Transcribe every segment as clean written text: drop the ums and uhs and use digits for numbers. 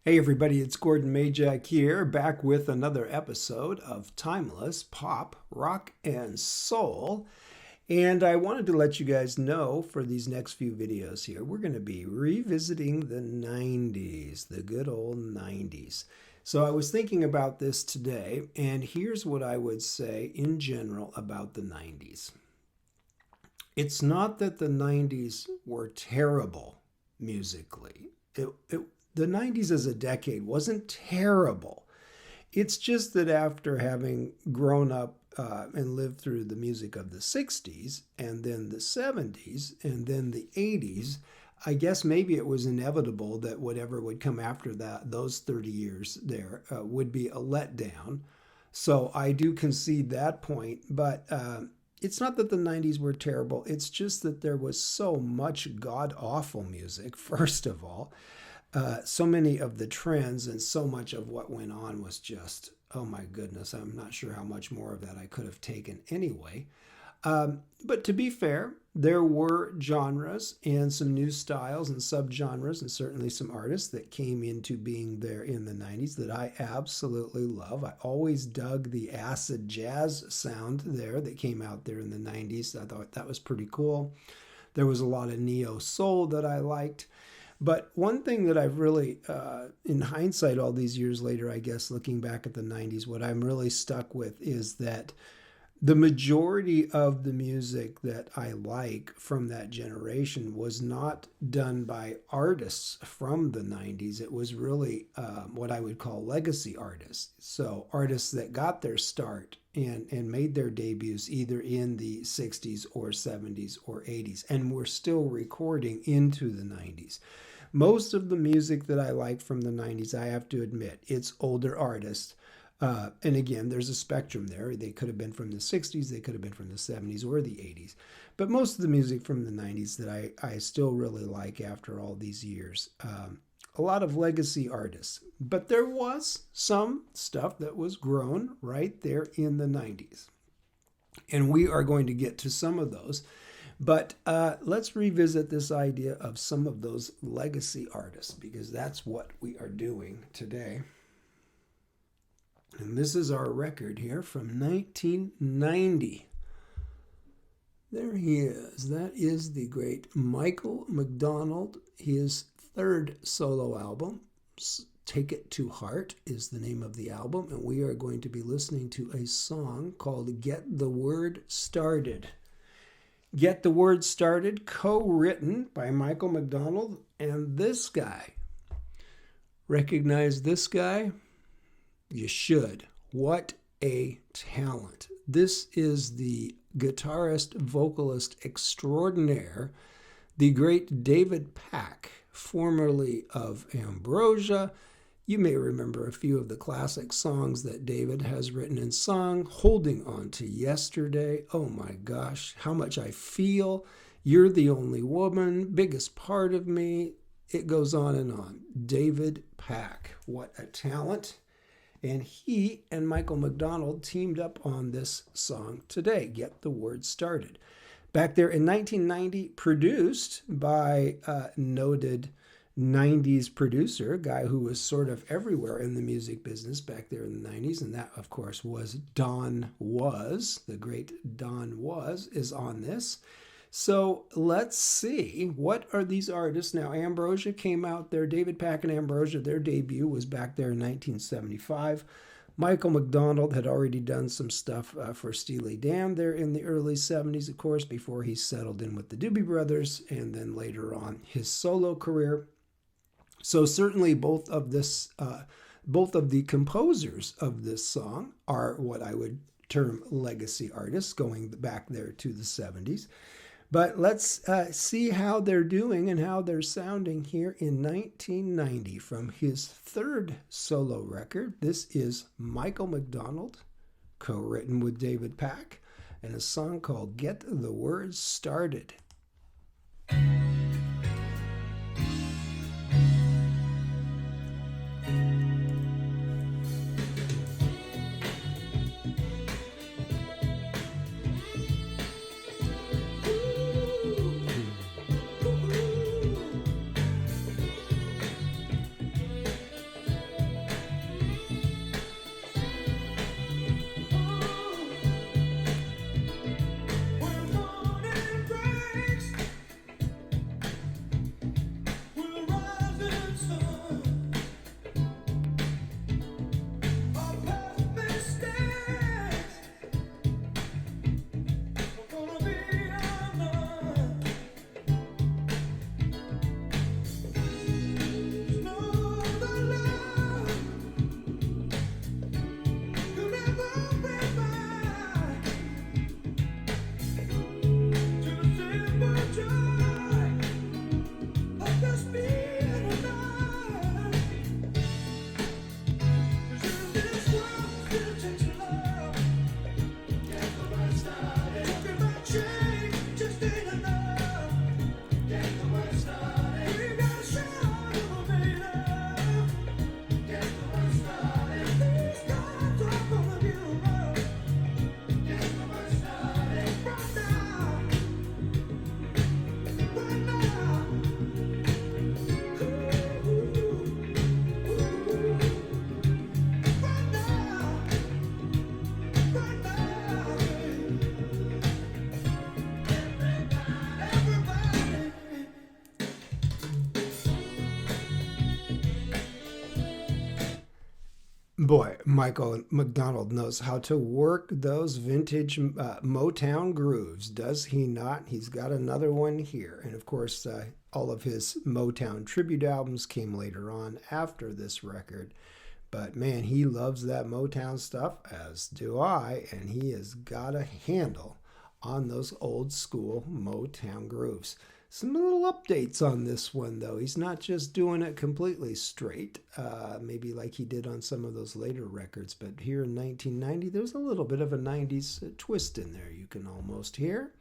Hey everybody, it's Gordon Majak here, back with another episode of Timeless Pop, Rock, and Soul. And I wanted to let you guys know for these next few videos here, we're going to be revisiting the 90s, the good old 90s. So I was thinking about this today, and here's what I would say in general about the 90s. It's not that the 90s were terrible musically. The 90s as a decade wasn't terrible. It's just that after having grown up and lived through the music of the 60s and then the 70s and then the 80s, I guess maybe it was inevitable that whatever would come after that, those 30 years there, would be a letdown. So I do concede that point, but it's not that the 90s were terrible. It's just that there was so much god-awful music, first of all. So many of the trends and so much of what went on was just, oh my goodness, I'm not sure how much more of that I could have taken anyway. But to be fair, there were genres and some new styles and subgenres and certainly some artists that came into being there in the 90s that I absolutely love. I always dug the acid jazz sound there that came out there in the 90s. I thought that was pretty cool. There was a lot of neo soul that I liked. But one thing that I've really, in hindsight, all these years later, I guess, looking back at the 90s, what I'm really stuck with is that the majority of the music that I like from that generation was not done by artists from the 90s. It was really what I would call legacy artists. So artists that got their start and made their debuts either in the 60s or 70s or 80s and were still recording into the 90s. Most of the music that I like from the 90s, I have to admit, it's older artists. And again, there's a spectrum there. They could have been from the 60s, they could have been from the 70s or the 80s. But most of the music from the 90s that I still really like after all these years. A lot of legacy artists. But there was some stuff that was grown right there in the 90s. And we are going to get to some of those. But let's revisit this idea of some of those legacy artists, because that's what we are doing today. And this is our record here from 1990. There he is. That is the great Michael McDonald. His third solo album, Take It to Heart, is the name of the album. And we are going to be listening to a song called Get the Word Started. Get the Word Started, co-written by Michael McDonald and this guy. Recognize this guy? You should. What a talent. This is the guitarist, vocalist extraordinaire, the great David Pack, formerly of Ambrosia. You may remember a few of the classic songs that David has written and sung. Holding On to Yesterday. Oh my gosh, How Much I Feel. You're the Only Woman. Biggest Part of Me. It goes on and on. David Pack. What a talent. And he and Michael McDonald teamed up on this song today, Get the Word Started. Back there in 1990, produced by noted 90s producer, a guy who was sort of everywhere in the music business back there in the 90s, and that, of course, was Don Was. The great Don Was is on this. So let's see, what are these artists? Now, Ambrosia came out there. David Pack and Ambrosia, their debut was back there in 1975. Michael McDonald had already done some stuff for Steely Dan there in the early 70s, of course, before he settled in with the Doobie Brothers, and then later on his solo career. So certainly both of the composers of this song are what I would term legacy artists, going back there to the 70s. But let's see how they're doing and how they're sounding here in 1990 from his third solo record. This is Michael McDonald, co-written with David Pack, and a song called Get the Word Started. Boy, Michael McDonald knows how to work those vintage Motown grooves, does he not? He's got another one here. And of course, all of his Motown tribute albums came later on after this record. But man, he loves that Motown stuff, as do I, and he has got a handle on those old school Motown grooves. Some little updates on this one, though. He's not just doing it completely straight, maybe like he did on some of those later records, but here in 1990, there's a little bit of a 90s twist in there you can almost hear.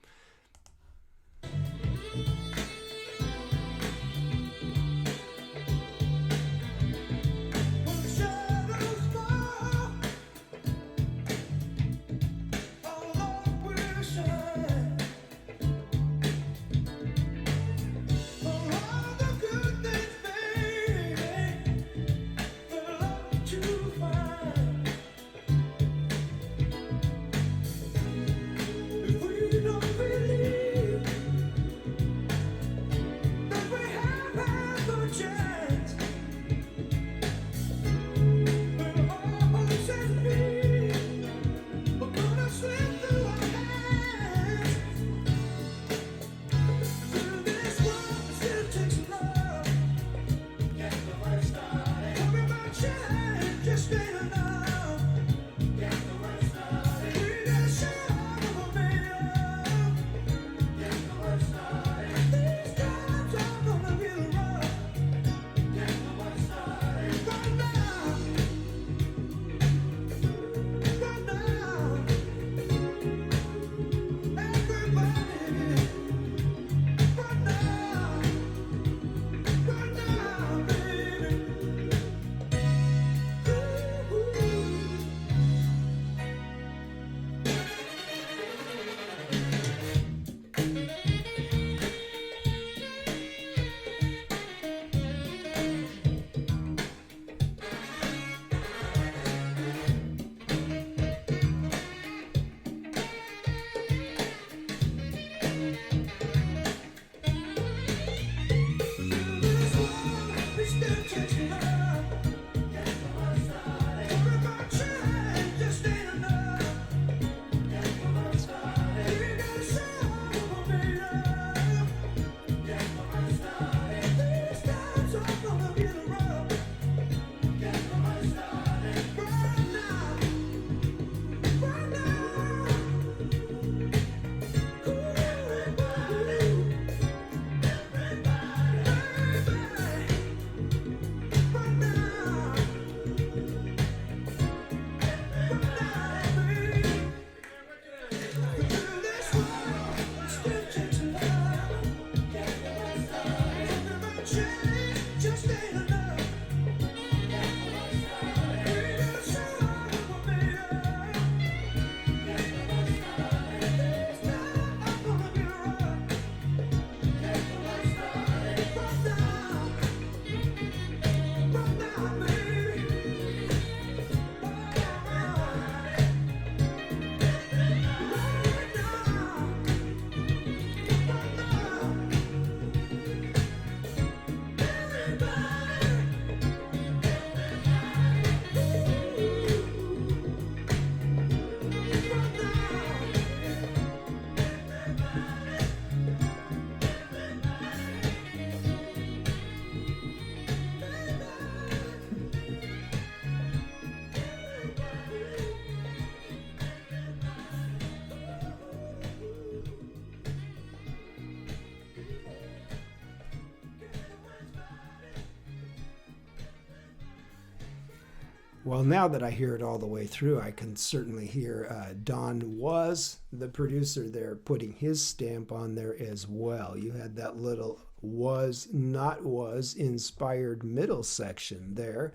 Well, now that I hear it all the way through, I can certainly hear Don Was, the producer there, putting his stamp on there as well. You had that little was, not was inspired middle section there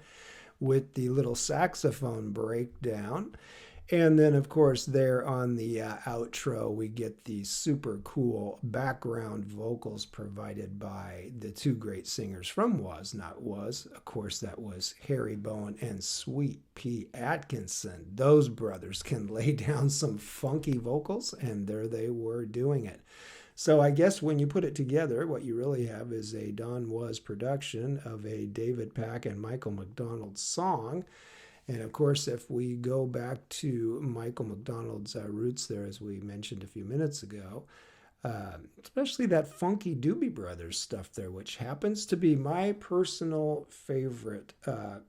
with the little saxophone breakdown. And then, of course, there on the outro, we get these super cool background vocals provided by the two great singers from Was Not Was. Of course, that was Harry Bowen and Sweet Pea Atkinson. Those brothers can lay down some funky vocals, and there they were doing it. So I guess when you put it together, what you really have is a Don Was production of a David Pack and Michael McDonald song. And of course, if we go back to Michael McDonald's roots there, as we mentioned a few minutes ago, especially that funky Doobie Brothers stuff there, which happens to be my personal favorite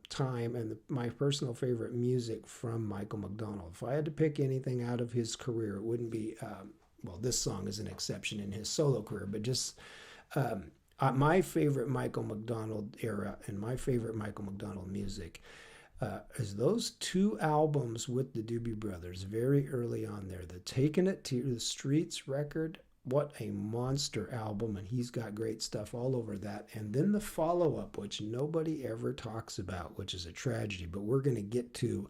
time and my personal favorite music from Michael McDonald. If I had to pick anything out of his career, it wouldn't be, well, this song is an exception in his solo career, but just my favorite Michael McDonald era and my favorite Michael McDonald music is those two albums with the Doobie Brothers very early on there. The Taking It to the Streets record, what a monster album, and he's got great stuff all over that. And then the follow-up, which nobody ever talks about, which is a tragedy, but we're going to get to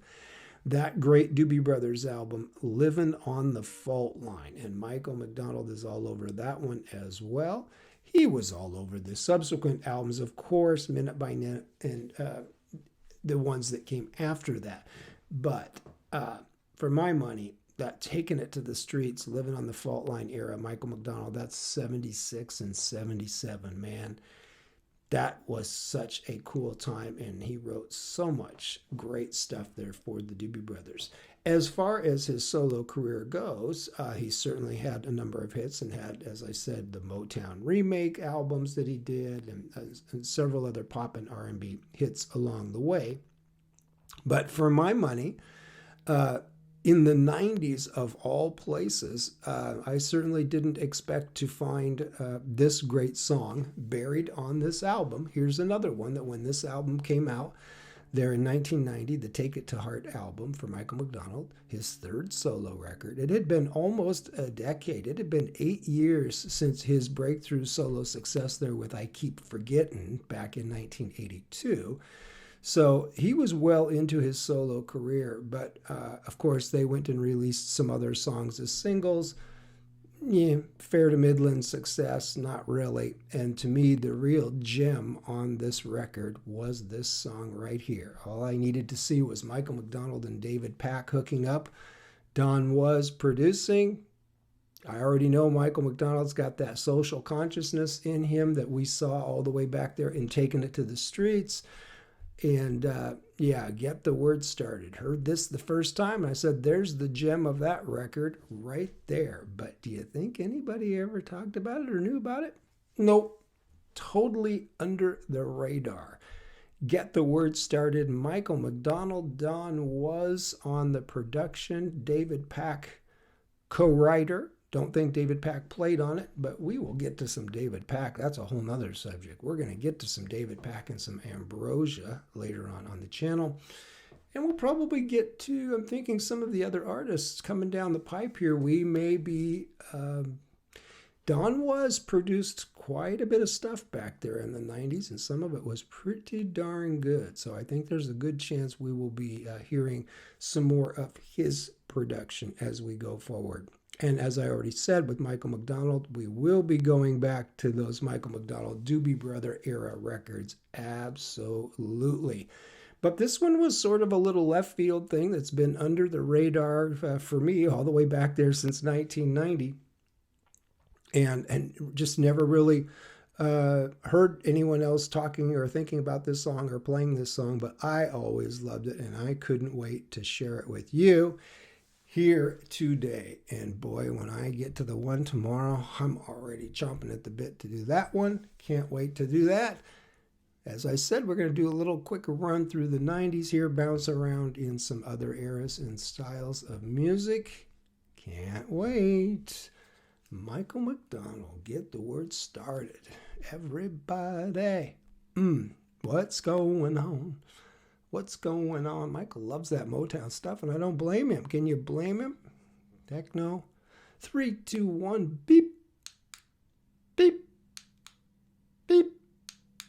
that great Doobie Brothers album, Living on the Fault Line. And Michael McDonald is all over that one as well. He was all over the subsequent albums, of course, Minute by Minute, and the ones that came after that. But for my money, that Taking It to the Streets, Living on the Fault Line era, Michael McDonald, that's 76 and 77, man. That was such a cool time, and he wrote so much great stuff there for the Doobie Brothers. As far as his solo career goes, he certainly had a number of hits and had, as I said, the Motown remake albums that he did and several other pop and R&B hits along the way. But for my money, in the 90s of all places, I certainly didn't expect to find this great song buried on this album. Here's another one that when this album came out there in 1990, the Take It to Heart album for Michael McDonald, his third solo record. It had been almost a decade. It had been 8 years since his breakthrough solo success there with I Keep Forgetting back in 1982. So he was well into his solo career, but of course they went and released some other songs as singles. Yeah, fair to middling success, not really. And to me, the real gem on this record was this song right here. All I needed to see was Michael McDonald and David Pack hooking up. Don Was producing. I already know Michael McDonald's got that social consciousness in him that we saw all the way back there in Taking It to the Streets. And yeah, Get the Word Started. Heard this the first time, and I said, there's the gem of that record right there. But do you think anybody ever talked about it or knew about it? Nope. Totally under the radar. Get the Word Started. Michael McDonald, Don Was on the production. David Pack, co-writer. Don't think David Pack played on it, but we will get to some David Pack. That's a whole nother subject. We're going to get to some David Pack and some Ambrosia later on the channel. And we'll probably get to, I'm thinking, some of the other artists coming down the pipe here. We may be, Don Was produced quite a bit of stuff back there in the 90s, and some of it was pretty darn good. So I think there's a good chance we will be hearing some more of his production as we go forward. And as I already said with Michael McDonald, we will be going back to those Michael McDonald Doobie Brother era records. Absolutely. But this one was sort of a little left field thing that's been under the radar for me all the way back there since 1990. And just never really heard anyone else talking or thinking about this song or playing this song. But I always loved it, and I couldn't wait to share it with you here today. And boy, when I get to the one tomorrow, I'm already chomping at the bit to do that one. Can't wait to do that. As I said, we're going to do a little quick run through the 90s here, bounce around in some other eras and styles of music. Can't wait. Michael McDonald, Get the Word Started. Everybody, what's going on? What's going on? Michael loves that Motown stuff, and I don't blame him. Can you blame him? Heck no. 3, 2, 1, beep, beep.